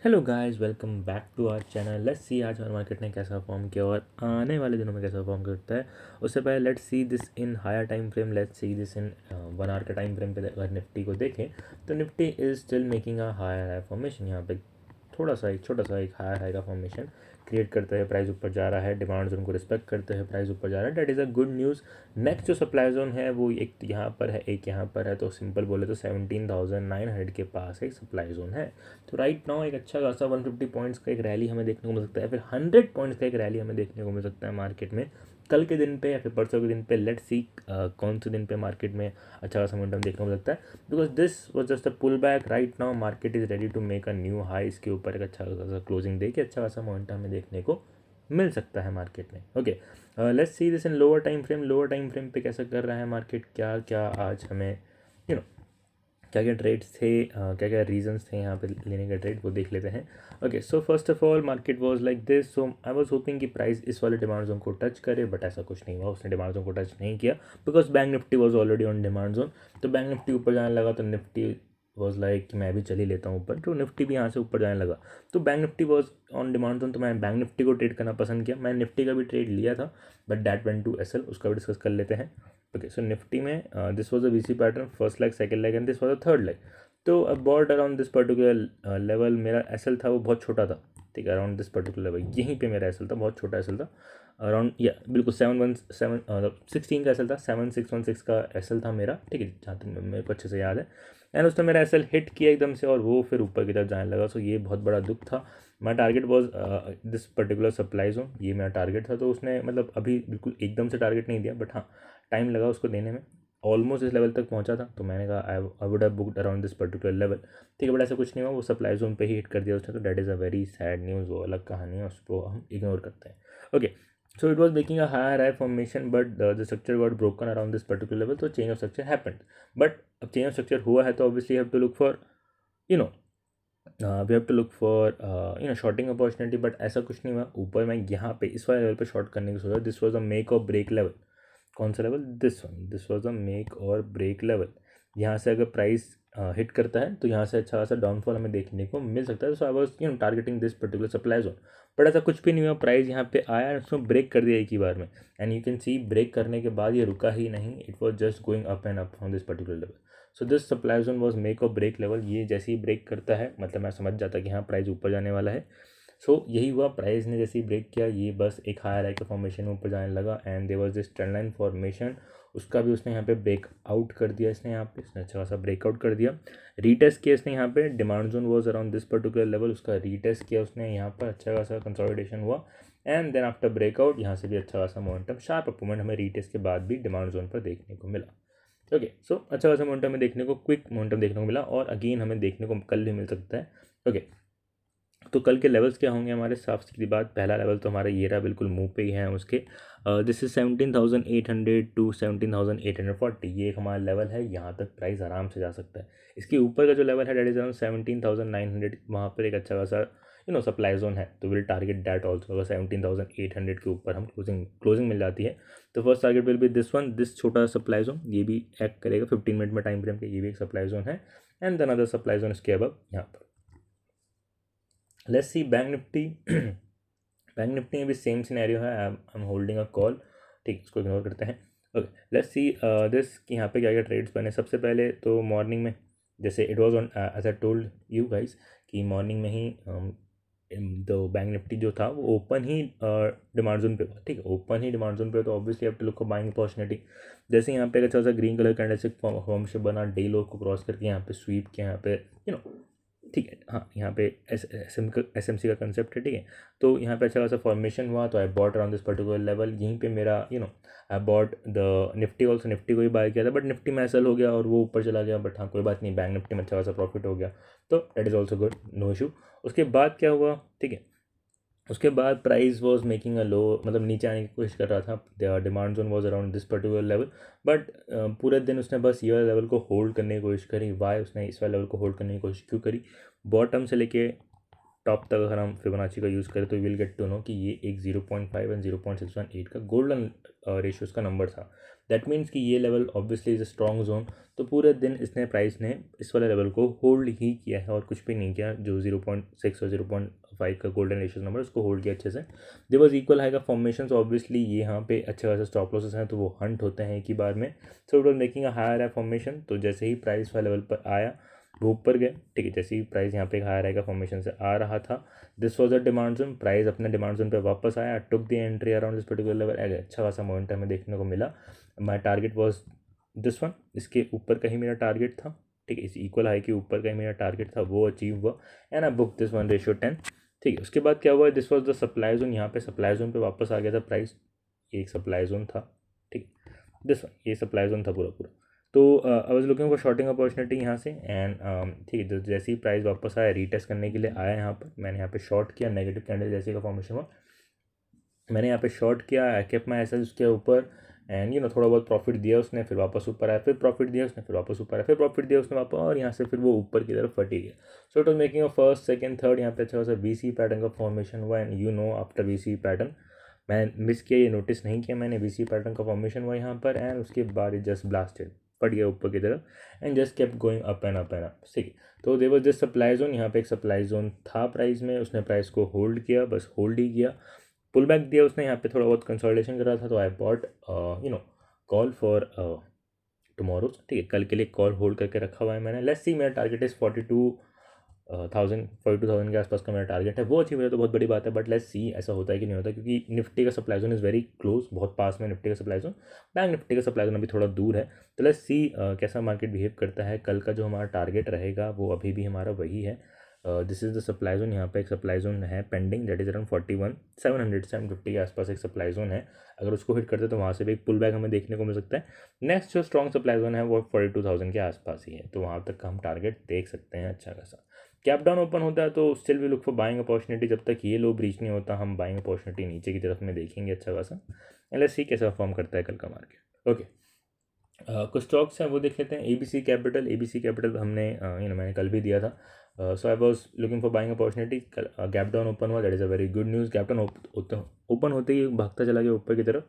Hello guys, welcome back to our channel. Let's see आज हमारे market ने कैसा परफॉर्म किया और आने वाले दिनों में कैसा परफॉर्म करता है। उससे पहले let's see this in higher time frame, let's see this in 1 hour का टाइम फ्रेम पे अगर निफ्टी को देखें तो Nifty is still making a higher formation. यहाँ पे थोड़ा सा एक छोटा सा एक हाई का फॉर्मेशन क्रिएट करते हैं, प्राइस ऊपर जा रहा है, डिमांड जोन को रिस्पेक्ट करते हैं, प्राइस ऊपर जा रहा है। That is a good news. Next जो सप्लाई जोन है वो एक यहाँ पर है, एक यहाँ पर है, तो सिंपल बोले तो 17,900 के पास एक सप्लाई जोन है। तो राइट नाउ एक अच्छा खासा 150 पॉइंट्स का एक रैली हमें देखने को मिल सकता है, फिर 100 पॉइंट्स का एक रैली हमें देखने को मिल सकता है मार्केट में कल के दिन पे या फिर परसों के दिन पे। लेट्स सी कौन से दिन पे मार्केट में अच्छा खासा मोमेंटम देखने को मिल सकता है, because this was just a pull back. Right now market is ready to make a new high. इसके ऊपर एक अच्छा खासा क्लोजिंग दे के अच्छा खासा मोमेंटम हमें देखने को मिल सकता है मार्केट में। Okay, let's see this in lower time frame. Lower time frame पे कैसा कर रहा है मार्केट, क्या क्या आज हमें यू नो क्या क्या ट्रेड्स थे, क्या क्या रीजंस थे यहाँ पे लेने का ट्रेड, वो देख लेते हैं। Okay, so first of all market was like this. So I was hopping कि प्राइस इस वाले डिमांड जोन को टच करे, बट ऐसा कुछ नहीं हुआ, उसने डिमांड जोन को टच नहीं किया because bank Nifty was already on demand zone. तो बैंक निफ्टी ऊपर जाने लगा तो निफ्टी वॉज लाइक कि मैं भी चल ही लेता हूँ ऊपर, तो निफ्टी भी यहाँ से ऊपर जाने लगा। तो bank Nifty was on demand zone, तो मैं बैंक निफ्टी को ट्रेड करना पसंद किया। मैंने निफ्टी का भी ट्रेड लिया था but that went to SL, उसका भी डिस्कस कर लेते हैं। ओके, सो निफ्टी में this was a VC pattern, first leg, second leg and this was a third leg. तो अब bought around this particular level, मेरा एसएल था वो बहुत छोटा था, ठीक है, अराउंड दिस पर्टिकुलर लेवल यहीं पे मेरा एसएल था, बहुत छोटा एसएल था, अराउंड या बिल्कुल 16 का एसएल था, 7616 का एसएल था मेरा, ठीक है, जहाँ तक मेरे को अच्छे से याद है। एंड उसने मेरा एसएल हिट किया एकदम से और वो फिर ऊपर की तरफ जाने लगा। सो ये बहुत बड़ा दुख था। My target was this particular supply zone, ये मेरा टारगेट था। तो उसने मतलब अभी बिल्कुल एकदम से टारगेट नहीं दिया, बट हाँ टाइम लगा उसको देने में। ऑलमोस्ट इस लेवल तक पहुंचा था, तो मैंने कहा I would have booked around this particular level, ठीक है, बट ऐसा कुछ नहीं हुआ, वो सप्लाई जोन पे ही हिट कर दिया उसने। तो that is a very sad news, वो अलग कहानी है, उसको हम इग्नोर करते हैं। Okay, so it was making a higher formation but the structure got broken around this particular level, so change of structure happened. But अब change of structure हुआ है तो obviously you have to look for you know we have to look for shorting opportunity, but ऐसा कुछ नहीं हुआ। ऊपर मैं यहाँ पे इस वाले लेवल पे शॉर्ट करने की सोचा, this was a make or break level. कौन सा level, this one, this was a make or break level. यहाँ से अगर प्राइस हिट करता है तो यहाँ से अच्छा खासा डाउनफॉल हमें देखने को मिल सकता है। So I was targeting this particular supply zone, but ऐसा कुछ भी नहीं हुआ। प्राइस यहाँ पे आया और उसमें ब्रेक कर दिया एक ही बार में, and you can see break करने के बाद ये रुका ही नहीं, it was just going up and up from this particular level. So this supply zone was make or break level. ये जैसे ही ब्रेक करता है मतलब मैं समझ जाता कि हाँ प्राइस ऊपर जाने वाला है। सो यही हुआ, प्राइस ने जैसे ही ब्रेक किया ये बस एक हायर हाई का फॉर्मेशन ऊपर जाने लगा, and there was this trend line formation, उसका भी उसने यहाँ पे ब्रेक आउट कर दिया। इसने यहाँ पे इसने अच्छा खासा ब्रेकआउट कर दिया, रीटेस्ट किया इसने यहाँ पे, demand zone was around this particular level, उसका रीटेस्ट किया उसने यहाँ पर, अच्छा खासा कंसोलिडेशन हुआ, एंड देन आफ्टर ब्रेकआउट यहाँ से भी अच्छा खासा मोमेंटम, शार्प अपूवमेंट हमें रीटेस्ट के बाद भी डिमांड जोन पर देखने को मिला। ओके, सो अच्छा खासा मोमेंटम हमें देखने को, क्विक मोमेंटम देखने को मिला, और अगेन हमें देखने को कल भी मिल सकता है। ओके, तो कल के लेवल्स क्या होंगे हमारे, साफ सीधी बात, पहला लेवल तो हमारा ये रहा, बिल्कुल मुंह पे ही है उसके, दिस इज 17,800 टू 17,840, ये एक हमारा लेवल है, यहाँ तक प्राइस आराम से जा सकता है। इसके ऊपर का जो लेवल है डेट इज अराउंड 17,900, वहाँ पर एक अच्छा खासा सप्लाई जोन है, तो विल टारगेट डैट ऑल्सो। अगर 17,800 के ऊपर हम क्लोजिंग मिल जाती है तो first target will be this one, this छोटा सप्लाई जोन, ये भी एक्ट करेगा 15 मिनट में टाइम फ्रेम के, ये भी एक सप्लाई जोन है, and then other supply zone इसके अबव यहाँ पर। Let's see bank Nifty. Bank Nifty में भी सेम सिनेरियो है, I am holding a call, ठीक, इसको इग्नोर करते हैं। ओके, लेट्स सी दिस कि यहाँ पे क्या क्या ट्रेड्स बने। सबसे पहले तो मॉर्निंग में जैसे it was on, as I told you guys कि मॉर्निंग में ही तो बैंक निफ्टी जो था वो ओपन ही डिमांड जोन पे हुआ, ठीक है, ओपन ही डिमांड जोन पे, तो obviously have to look for buying opportunity. जैसे यहाँ पे एक अच्छा सा ग्रीन कलर कैंडलस्टिक फॉर्मेशन बना, डे लो को क्रॉस करके यहाँ पे स्वीप किया, यहाँ पे ठीक है, हाँ यहाँ पे एस एम सी का कंसेप्ट है, ठीक है। तो यहाँ पे अच्छा खासा फॉर्मेशन हुआ, तो आई bought around this particular level, यहीं पे मेरा I bought the Nifty also, Nifty को ही बाय किया था, बट निफ्टी में सेल हो गया और वो ऊपर चला गया, बट हाँ कोई बात नहीं, बैंक निफ्टी में अच्छा खासा प्रॉफिट हो गया, तो that is also good, no issue. उसके बाद क्या हुआ, ठीक है, उसके बाद price was making a low, मतलब नीचे आने की कोशिश कर रहा था, demand zone was around this particular level, but पूरे दिन उसने बस ये वाले लेवल को होल्ड करने की कोशिश करी। वाई उसने इस वाले लेवल को होल्ड करने की कोशिश क्यों करी, बॉटम से लेके टॉप तक अगर हम फिबोनाची का यूज़ करें तो विल गेट टू नो कि ये एक 0.5 एंड 0.618 का गोल्डन रेशियोज़ का नंबर था। दैट मीन्स कि ये level obviously is a strong zone. तो पूरे दिन प्राइस ने इस वाले लेवल को होल्ड ही किया है और कुछ भी नहीं किया। जो 0.6 और 0.5 का गोल्डन रेशियोज नंबर उसको होल्ड किया अच्छे से। देयर वाज इक्वल हाई का फॉर्मेशन, सो ऑब्वियसली ये यहाँ पे अच्छे खासे स्टॉप लॉसेस हैं तो वो हंट होते हैं एक ही बार में। So it was making a higher high formation. तो जैसे ही प्राइस वाले लेवल पर आया वो ऊपर गए, ठीक है। जैसे ही प्राइस यहाँ पे एक हायर हाई का फॉर्मेशन से आ रहा था, this was a demand zone, price अपने डिमांड जोन पे वापस आया, took the entry around this particular level. अच्छा खासा मोमेंटम हमें देखने को मिला। My target was this one, इसके ऊपर का ही मेरा टारगेट था, ठीक है। इस इक्वल हाई के ऊपर का ही मेरा टारगेट था, वो अचीव हुआ एंड आई बुक दिस 1:10, ठीक है। उसके बाद क्या हुआ, this was the supply zone. यहाँ पे सप्लाई जोन पे वापस आ गया था प्राइस। ये एक सप्लाई जोन था, ठीक। दिस वन ये सप्लाई जोन था पूरा पूरा। तो I was looking for shorting opportunity यहाँ से एंड ठीक है। जैसे ही प्राइस वापस आया रीटेस्ट करने के लिए आया यहाँ पर, मैंने यहाँ पे शॉर्ट किया, नेगेटिव कैंडल जैसे का फॉर्मेशन हुआ, मैंने यहाँ पे शॉर्ट किया, आई केप्ट माय एसेट्स उसके ऊपर एंड थोड़ा बहुत प्रॉफिट दिया उसने, फिर वापस ऊपर आया, फिर प्रॉफिट दिया उसने, फिर वापस ऊपर आया, फिर प्रॉफिट दिया उसने वापस, और यहाँ से फिर वो ऊपर की तरफ फटी गया। So it was making a first second third, यहाँ पे अच्छा खासा वीसी पैटर्न का फॉर्मेशन हुआ एंड आफ्टर वीसी पैटर्न मैं मिस किया, ये नोटिस नहीं किया मैंने, वीसी पैटर्न का फॉर्मेशन हुआ यहाँ पर एंड उसके बाद जस्ट ब्लास्टेड, फट गया ऊपर की तरफ and just kept going up and up and up, ठीक है। तो there was this supply zone, यहाँ पे एक सप्लाई जोन था प्राइस में, उसने प्राइस को होल्ड किया, बस होल्ड ही किया। पुल बैक दिया उसने, यहाँ पे थोड़ा बहुत कंसोलिडेशन कर रहा था, तो I bought call for tomorrow, ठीक है। कल के लिए कॉल होल्ड करके रखा हुआ है मैंने। लेट्स सी, मेरा टारगेट इज़ 42,000 के आसपास का मेरा टारगेट है, वो अचीव हो तो बहुत बड़ी बात है। बट लेट्स सी ऐसा होता है कि नहीं होता, क्योंकि निफ्टी का supply zone is very close, बहुत पास में निफ्टी का सप्लाई जोन, बैंक निफ्टी का सप्लाई जोन अभी थोड़ा दूर है। तो लेट्स सी कैसा मार्केट बिहेव करता है। कल का जो हमारा टारगेट रहेगा वो अभी भी हमारा वही है। This is the supply zone, यहाँ पे एक सप्लाई जोन है पेंडिंग, दैट इज़ अराउंड 41,700-750 के आसपास एक सप्लाई जोन है। अगर उसको हिट करते तो वहाँ से भी एक पुल बैक हमें देखने को मिल सकता है। नेक्स्ट जो स्ट्रॉन्ग सप्लाई जोन है वो 42,000 के आसपास ही है, तो वहाँ तक का हम टारगेट देख सकते हैं अच्छा खासा। कैप डाउन ओपन होता है तो still we look for buying opportunity, जब तक ये लो ब्रीच नहीं होता हम बाइंग अपॉर्चुनिटी नीचे की तरफ में देखेंगे अच्छा खासा। लेट्स सी कैसा परफॉर्म करता है कल का मार्केट। ओके, कुछ स्टॉक्स हैं वो देख लेते हैं। एबीसी कैपिटल, एबीसी कैपिटल हमने मैंने कल भी दिया था। So I was looking for buying opportunity. Gap down open हुआ, that is a very good news. Gap down open होते ही भागता चला गया ऊपर की तरफ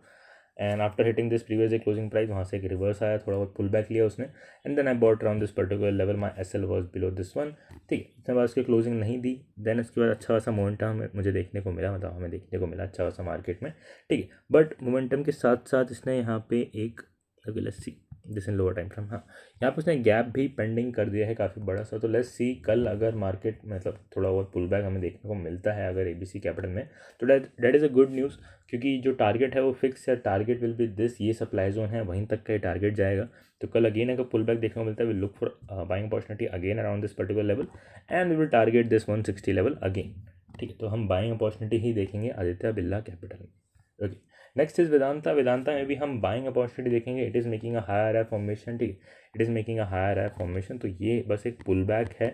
and after hitting this previous day closing price, वहाँ से एक रिवर्स आया, थोड़ा बहुत पुल बैक लिया उसने and then I bought around this particular level, my SL was below this one, ठीक है। इसके बाद उसकी क्लोजिंग नहीं दी, देन उसके बाद अच्छा खासा मोमेंटम मुझे देखने को मिला, मतलब हमें देखने को मिला अच्छा खासा मार्केट में, ठीक है। बट मोमेंटम के साथ साथ इसने यहाँ पे एक let's see this in lower time frame, हाँ यहाँ पे उसने गैप भी पेंडिंग कर दिया है काफ़ी बड़ा सा। तो लेट्स सी कल अगर मार्केट मतलब थोड़ा बहुत पुल बैक हमें देखने को मिलता है अगर एबीसी कैपिटल में, तो that is a good news, क्योंकि जो टारगेट है वो फिक्स है, टारगेट विल बी दिस, ये सप्लाई जोन है वहीं तक का ही टारगेट जाएगा। तो कल अगेन अगर पुल बैक देखने को मिलता है, will look for buying opportunity again around this particular level and we will target this 160 level again, ठीक है। तो हम बाइंग अपॉर्चुनिटी ही देखेंगे आदित्य बिरला कैपिटल में। Okay, next is Vedanta. Vedanta में भी हम बाइंग अपॉर्चुनिटी देखेंगे। It is making a higher high formation, ठीक है। It is making a higher high formation, तो ये बस एक पुल बैक है,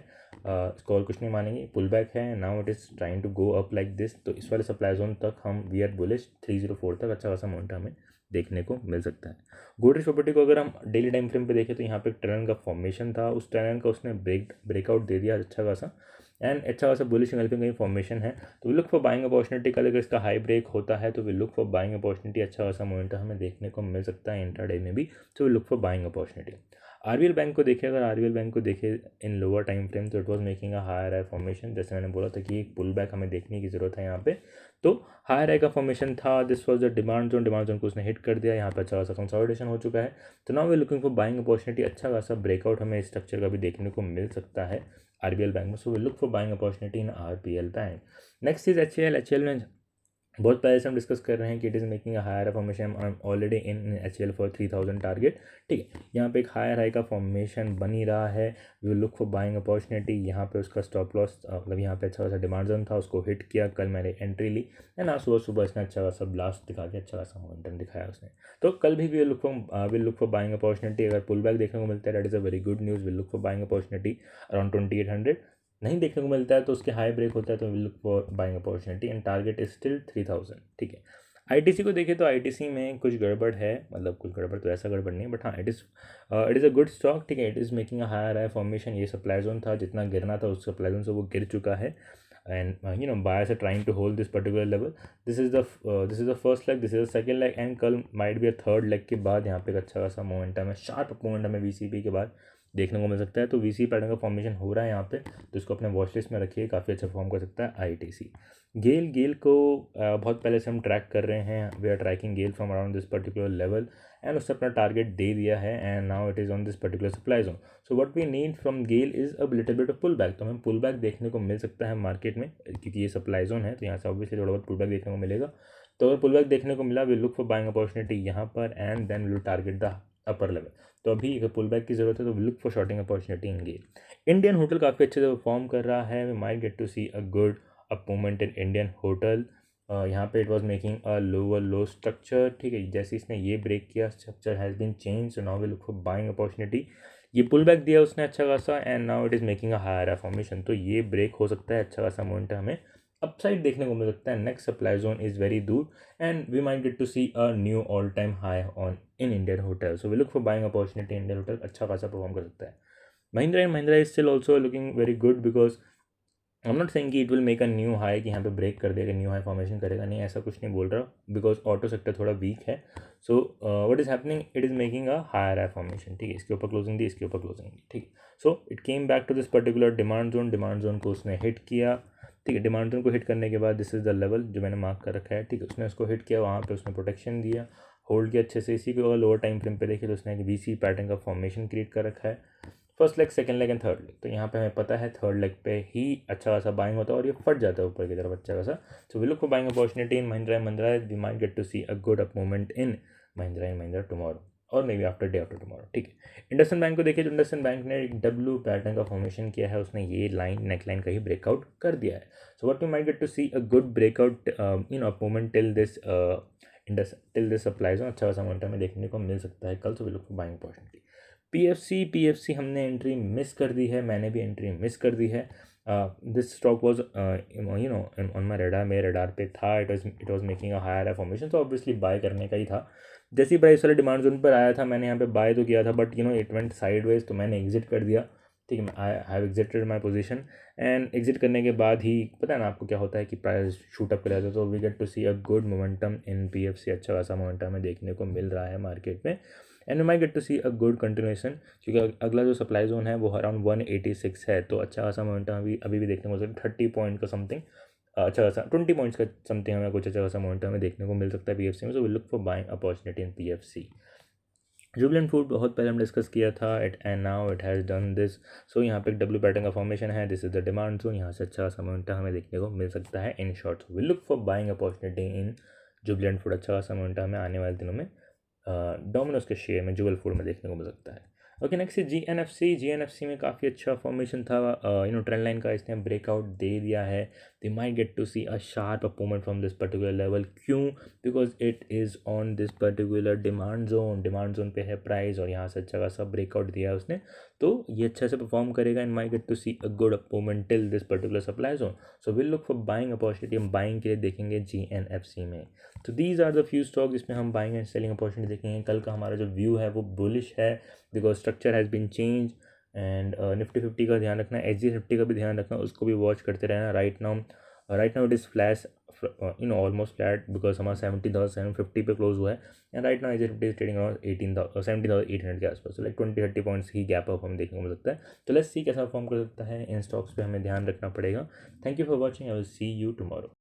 इसको और कुछ नहीं मानेंगे, पुल बैक है। Now it is trying to go up like this, तो इस वाले सप्लाई जोन तक हम वी आर बुलिश, 304 तक अच्छा खासा मोमेंटम हमें देखने को मिल सकता है। गोदरेज प्रॉपर्टी को अगर हम डेली टाइम फ्रेम पे देखें तो यहाँ पे एक टर्न का फॉर्मेशन था, उस टर्न का उसने ब्रेकआउट दे दिया अच्छा खासा एंड अच्छा खासा बुलिश एंगल्फिंग कहीं फॉर्मेशन है, तो we look for buying opportunity. कल अगर इसका हाई ब्रेक होता है तो we look for buying opportunity, अच्छा खासा मोमेंटम हमें देखने को मिल सकता है इंट्राडे में भी, तो we look for buying opportunity. RBL bank को देखें, अगर आरबीएल बैंक को देखें इन लोअर टाइम फ्रेम, तो it was making a higher high formation, जैसे मैंने बोला था कि एक पुल बैक हमें देखने की जरूरत है यहाँ पे, तो हायर हाई का फॉर्मेशन था। This was the demand zone को उसने हिट कर दिया, यहाँ पे अच्छा खासा कंसोलिडेशन हो चुका है, तो now we looking for buying opportunity. अच्छा खासा ब्रेकआउट हमें स्ट्रक्चर का भी देखने को मिल सकता है आरबीएल बैंक में, so we look for buying opportunity in RBL bank. Next is HAL. HAL में बहुत पहले से हम डिस्कस कर रहे हैं कि it is making a higher formation, I am already in HAL for 3000 target, ठीक है। यहाँ पे एक हायर हाई का फॉर्मेशन बन ही रहा है, we will look for buying opportunity. यहाँ पे उसका स्टॉप लॉस मतलब यहाँ पे अच्छा खासा डिमांड जोन था, उसको हिट किया, कल मैंने एंट्री ली एंड आज सुबह सुबह इसने अच्छा खासा ब्लास्ट दिखा के अच्छा खासा मोमेंटम दिखाया उसने, तो कल भी will look for buying opportunity. अगर पुल बैक देखने को मिलता है that is a very good news, will look for buying opportunity around 2800। नहीं देखने को मिलता है तो उसके हाई ब्रेक होता है तो will look for buying opportunity and target is still 3000, ठीक है। आईटीसी को देखें तो आईटीसी में कुछ गड़बड़ है, मतलब कुछ गड़बड़ तो ऐसा गड़बड़ नहीं है, बट हाँ it is a good stock, ठीक है। It is making a higher high formation, ये सप्लाई जोन था, जितना गिरना था उस सप्लाई जोन से वो गिर चुका है। And buyers are trying to hold this particular level. This is the first leg, this is the second leg, and कल might be a third leg के बाद यहाँ पे एक अच्छा खासा मोमेंटम है, शार्प मोमेंटम है VCP के बाद देखने को मिल सकता है. तो VC पैटर्न का फॉर्मेशन हो रहा है यहाँ पे, तो इसको अपने वॉच लिस्ट में रखिए, काफ़ी अच्छा परफॉर्म कर सकता है ITC. गेल को बहुत पहले से हम ट्रैक कर रहे हैं. We are tracking GAIL from around this particular level, and उससे अपना टारगेट दे दिया है, and now it is on this particular supply zone. So what we need from GAIL is a little bit of pull back. तो हमें pull back देखने को मिल सकता है मार्केट में, क्योंकि ये सप्लाई जोन है, तो यहाँ से ऑब्वियसली थोड़ा बहुत पुल बैक देखने को मिलेगा. तो अगर पुल बैक देखने को मिला, will look for buying opportunity यहाँ पर, and then will target the upper level. तो अभी अगर पुल बैक की ज़रूरत है तो will look for shorting opportunity in GAIL. Indian hotel काफ़ी अच्छे से परफॉर्म कर रहा है. We might get to see a good up movement in Indian hotel. यहाँ पे it was making a lower low structure. ठीक है, जैसे इसने ये ब्रेक किया, structure has been change, so now we look for buying opportunity. ये pull back दिया उसने अच्छा खासा, and now it is making a higher formation. तो ये ब्रेक हो सकता है, अच्छा खासा मोमेंट हमें अपसाइड देखने को मिल सकता है. Next supply zone is very दूर, and we might get to see a new all time high on in Indian hotel. So we look for buying opportunity. Indian hotel अच्छा खासा परफॉर्म कर सकता है. Mahindra and Mahindra is still also looking very good, because I am not saying कि it will make a new high, कि यहाँ पे break कर देगा, न्यू हाई फॉर्मेशन करेगा, नहीं ऐसा कुछ नहीं बोल रहा, बिकॉज ऑटो सेक्टर थोड़ा वीक है. So what is happening, it is making a higher high formation. ठीक है, इसके ऊपर क्लोजिंग दी, इसके ऊपर क्लोजिंग दी. ठीक है, so it came back to this particular demand zone. Demand zone को उसने हिट किया. ठीक है, डिमांड जोन को हिट करने के बाद दिस इज़ द लेवल जो मैंने मार्क कर रखा है. ठीक है, उसने उसको हिट किया, वहाँ पे उसने प्रोटेक्शन दिया, होल्ड किया अच्छे से. इसी को अगर लोअर टाइम फ्रेम पे देखिए तो उसने एक VC पैटर्न का फॉर्मेशन क्रिएट कर रखा है. First leg, second leg and third leg. तो यहाँ पे हमें पता है थर्ड लेग पे ही अच्छा खासा बाइंग होता है और ये फट जाता है ऊपर की तरफ अच्छा खासा. So we look for buying opportunity in Mahindra and Mahindra. We might get to see a good up movement in Mahindra and Mahindra tomorrow, और maybe after day after tomorrow. ठीक है, इंडसइंड बैंक को देखिए तो इंडसइंड बैंक ने एक W पैटर्न का फॉर्मेशन किया है. उसने ये लाइन, नेक लाइन का ही ब्रेकआउट कर दिया है. So what we might get to see a good breakout up movement till this supply zone. अच्छा खासा मोमेंटम में देखने को मिल सकता है कल. So we look for buying opportunity. PFC हमने एंट्री मिस कर दी है, मैंने भी एंट्री मिस कर दी है. This stock was on my radar, मेरे रेडार पे था. It was making a higher formation, तो ऑब्वियसली बाय करने का ही था. जैसे ही प्राइस वाले डिमांड जोन पर आया था, मैंने यहाँ पे बाय तो किया था, बट इट वेंट साइडवेज, तो मैंने एग्जिट कर दिया. ठीक है, I have exerted my position, and exit करने के बाद ही पता है ना आपको क्या होता है कि प्राइस शूट अप कर जाता है. तो we get to see a good momentum in PFC. अच्छा खासा मोमेंटम हमें देखने को मिल रहा है मार्केट में, and we might get to see a good continuation, क्योंकि अगला जो सप्लाई जोन है वो अराउंड 186 है. तो अच्छा खासा मोमेंटम अभी भी देखने को मिल सकता है. 30 पॉइंट का समथिंग अच्छा खासा, 20 पॉइंट्स का समथिंग हमें कुछ अच्छा खासा मोमेंटम हमें देखने को मिल सकता है PFC में. So will look for buying opportunity in PFC. Jubilant food बहुत पहले हम डिस्कस किया था, and now it has done this. सो यहाँ पे एक W पैटर्न का फॉर्मेशन है. This is the demand zone. यहाँ से अच्छा खासा मोमेंटम हमें देखने को मिल सकता है in short. Will look for buying opportunity in Jubilant food. अच्छा खासा मोमेंटम हमें आने वाले दिनों में डोमिनोज के शेयर में, जुबल फूड में देखने को मिल सकता है. ओके, नेक्स्ट है GNFC में काफ़ी अच्छा फॉर्मेशन था. ट्रेंड लाइन का इसने ब्रेकआउट दे दिया है. They might get to see a sharp movement from this particular level. क्यों? Because it is on this particular demand zone पे है प्राइस, और यहाँ से अच्छा खासा ब्रेकआउट दिया है उसने. तो ये अच्छा से परफॉर्म करेगा, and might get to see a good movement till this particular supply zone. So will look for buying opportunity. हम बाइंग के लिए देखेंगे GNFC में. तो these are the few stock जिसमें हम बाइंग एंड सेलिंग अपॉर्चुनिटी देखेंगे. कल का हमारा जो व्यू है वो बुलिश है, because structure has been change, and Nifty 50 का ध्यान रखना, HDFC निफ्टी का भी ध्यान रखना, उसको भी वॉच करते रहना. Right now it is flash almost flat, because हमारा 70,750 पे क्लोज हुआ है, and right now HDFC is trading around 17,800 के आसपास. लाइक 20-30 पॉइंट्स ही गैप अप हमें देखने को मिल सकता है. तो लेट्स सी कैसा परफॉर्म कर सकता है. इन स्टॉक्स पे हमें ध्यान रखना पड़ेगा. Thank you for watching. I will see you tomorrow.